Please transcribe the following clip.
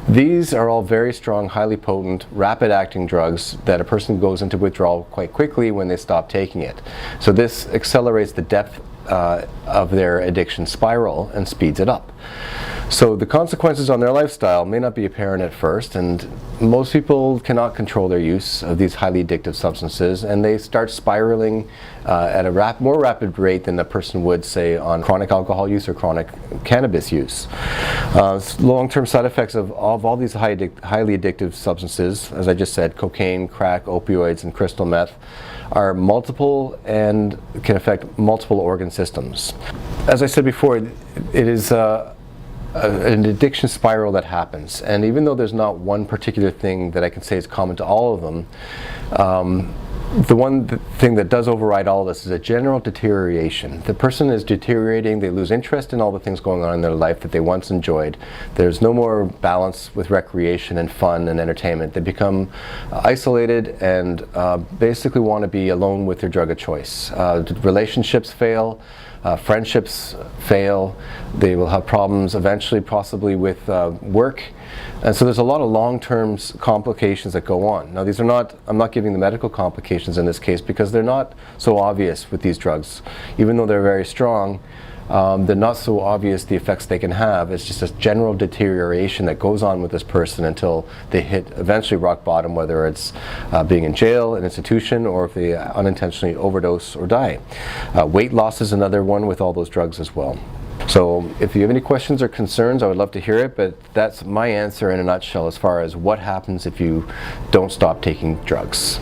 These are all very strong, highly potent, rapid-acting drugs that a person goes into withdrawal quite quickly when they stop taking it. So this accelerates the depth of their addiction spiral and speeds it up. So the consequences on their lifestyle may not be apparent at first, and most people cannot control their use of these highly addictive substances, and they start spiraling at a more rapid rate than a person would, say, on chronic alcohol use or chronic cannabis use. Long-term side effects of all these highly addictive substances, as I just said, cocaine, crack, opioids, and crystal meth, are multiple and can affect multiple organ systems. As I said before, it is an addiction spiral that happens, and even though there's not one particular thing that I can say is common to all of them, the one thing that does override all of this is a general deterioration. The person is deteriorating, they lose interest in all the things going on in their life that they once enjoyed. There's no more balance with recreation and fun and entertainment. They become isolated and basically want to be alone with their drug of choice. Relationships fail. Friendships fail. They will have problems eventually, possibly with work, and so there's a lot of long-term complications that go on. Now, these are not, I'm not giving the medical complications in this case because they're not so obvious with these drugs. Even though they're very strong, they're not so obvious the effects they can have. It's just a general deterioration that goes on with this person until they hit eventually rock bottom, whether it's being in jail, an institution, or if they unintentionally overdose or die. Weight loss is another one with all those drugs as well. So if you have any questions or concerns, I would love to hear it, but that's my answer in a nutshell as far as what happens if you don't stop taking drugs.